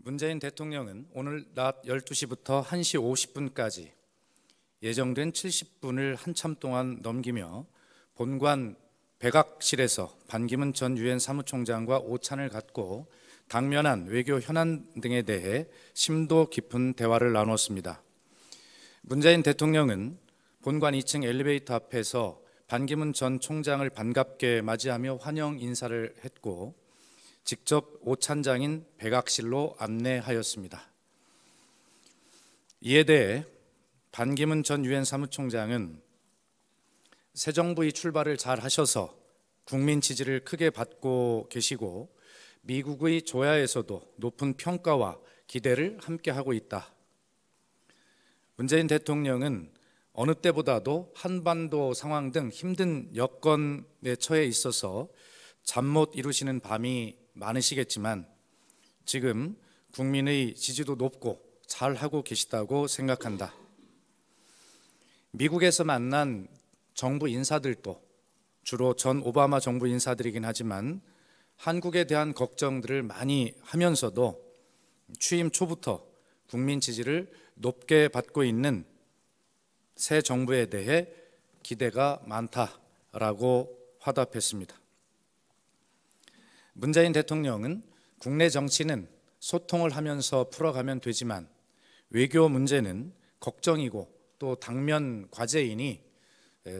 문재인 대통령은 오늘 낮 12시부터 1시 50분까지 예정된 70분을 한참 동안 넘기며 본관 백악실에서 반기문 전 유엔 사무총장과 오찬을 갖고 당면한 외교 현안 등에 대해 심도 깊은 대화를 나눴습니다. 문재인 대통령은 본관 2층 엘리베이터 앞에서 반기문 전 총장을 반갑게 맞이하며 환영 인사를 했고 직접 오찬장인 백악실로 안내하였습니다. 이에 대해 반기문 전 유엔 사무총장은 새 정부의 출발을 잘 하셔서 국민 지지를 크게 받고 계시고 미국의 조야에서도 높은 평가와 기대를 함께 하고 있다. 문재인 대통령은 어느 때보다도 한반도 상황 등 힘든 여건에 처해 있어서 잠 못 이루시는 밤이 많으시겠지만 지금 국민의 지지도 높고 잘하고 계시다고 생각한다. 미국에서 만난 정부 인사들도 주로 전 오바마 정부 인사들이긴 하지만 한국에 대한 걱정들을 많이 하면서도 취임 초부터 국민 지지를 높게 받고 있는 새 정부에 대해 기대가 많다라고 화답했습니다. 문재인 대통령은 국내 정치는 소통을 하면서 풀어가면 되지만 외교 문제는 걱정이고 또 당면 과제이니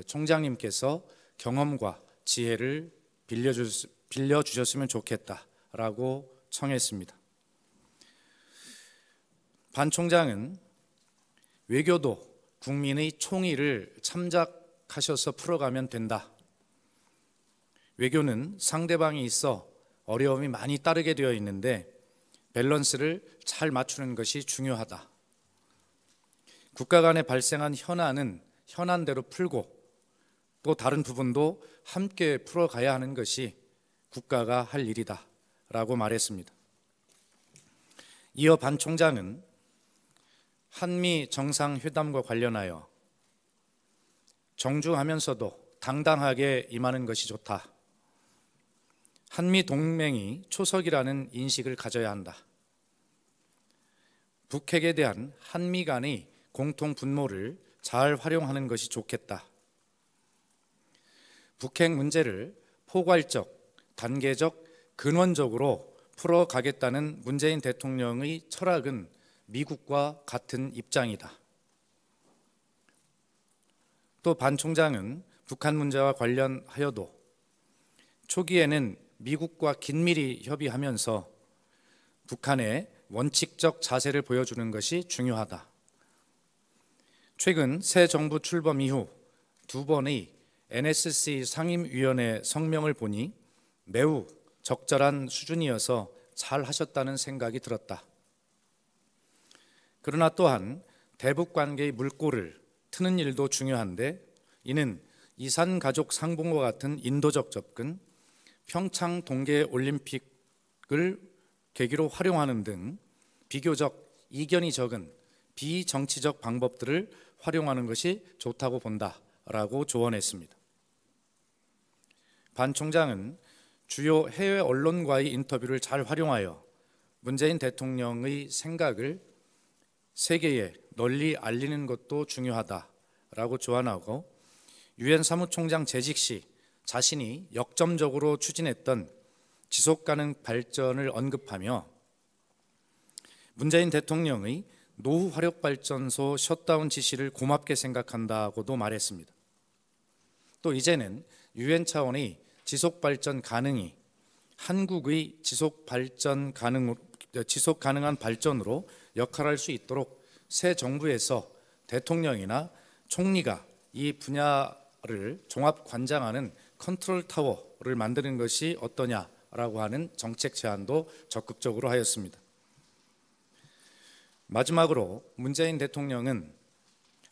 총장님께서 경험과 지혜를 빌려주셨으면 좋겠다라고 청했습니다. 반 총장은 외교도 국민의 총의를 참작하셔서 풀어가면 된다. 외교는 상대방이 있어 어려움이 많이 따르게 되어 있는데 밸런스를 잘 맞추는 것이 중요하다. 국가 간에 발생한 현안은 현안대로 풀고 또 다른 부분도 함께 풀어가야 하는 것이 국가가 할 일이다 라고 말했습니다. 이어 반 총장은 한미 정상회담과 관련하여 정중하면서도 당당하게 임하는 것이 좋다. 한미 동맹이 초석이라는 인식을 가져야 한다. 북핵에 대한 한미 간의 공통 분모를 잘 활용하는 것이 좋겠다. 북핵 문제를 포괄적, 단계적, 근원적으로 풀어가겠다는 문재인 대통령의 철학은 미국과 같은 입장이다. 또 반 총장은 북한 문제와 관련하여도 초기에는 미국과 긴밀히 협의하면서 북한의 원칙적 자세를 보여주는 것이 중요하다. 최근 새 정부 출범 이후 두 번의 NSC 상임위원회 성명을 보니 매우 적절한 수준이어서 잘 하셨다는 생각이 들었다. 그러나 또한 대북 관계의 물꼬를 트는 일도 중요한데 이는 이산가족 상봉과 같은 인도적 접근, 평창 동계올림픽을 계기로 활용하는 등 비교적 이견이 적은 비정치적 방법들을 활용하는 것이 좋다고 본다라고 조언했습니다. 반 총장은 주요 해외 언론과의 인터뷰를 잘 활용하여 문재인 대통령의 생각을 세계에 널리 알리는 것도 중요하다라고 조언하고 유엔 사무총장 재직 시 자신이 역점적으로 추진했던 지속가능 발전을 언급하며 문재인 대통령의 노후 화력발전소 셧다운 지시를 고맙게 생각한다고도 말했습니다. 또 이제는 유엔 차원의 지속발전 가능이 한국의 지속 가능한 발전으로 역할할 수 있도록 새 정부에서 대통령이나 총리가 이 분야를 종합 관장하는 컨트롤 타워를 만드는 것이 어떠냐라고 하는 정책 제안도 적극적으로 하였습니다. 마지막으로 문재인 대통령은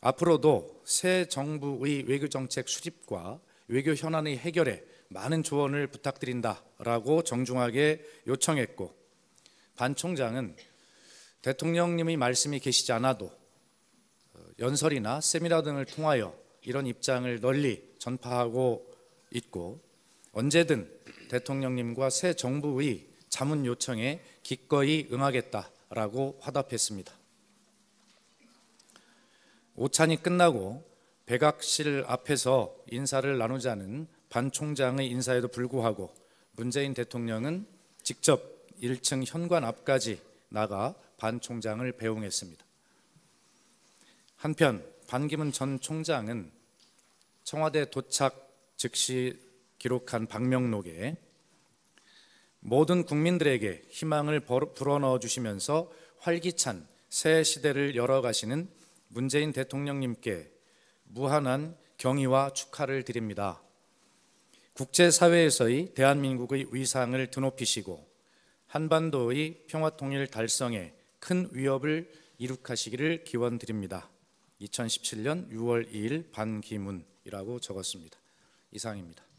앞으로도 새 정부의 외교정책 수립과 외교 현안의 해결에 많은 조언을 부탁드린다라고 정중하게 요청했고 반 총장은 대통령님의 말씀이 계시지 않아도 연설이나 세미나 등을 통하여 이런 입장을 널리 전파하고 있고 언제든 대통령님과 새 정부의 자문 요청에 기꺼이 응하겠다 라고 화답했습니다. 오찬이 끝나고 백악실 앞에서 인사를 나누자는 반 총장의 인사에도 불구하고 문재인 대통령은 직접 1층 현관 앞까지 나가 반 총장을 배웅했습니다. 한편 반기문 전 총장은 청와대 도착 즉시 기록한 방명록에 모든 국민들에게 희망을 불어넣어 주시면서 활기찬 새 시대를 열어가시는 문재인 대통령님께 무한한 경의와 축하를 드립니다. 국제사회에서의 대한민국의 위상을 드높이시고 한반도의 평화통일 달성에 큰 위협을 이룩하시기를 기원드립니다. 2017년 6월 2일 반기문이라고 적었습니다. 이상입니다.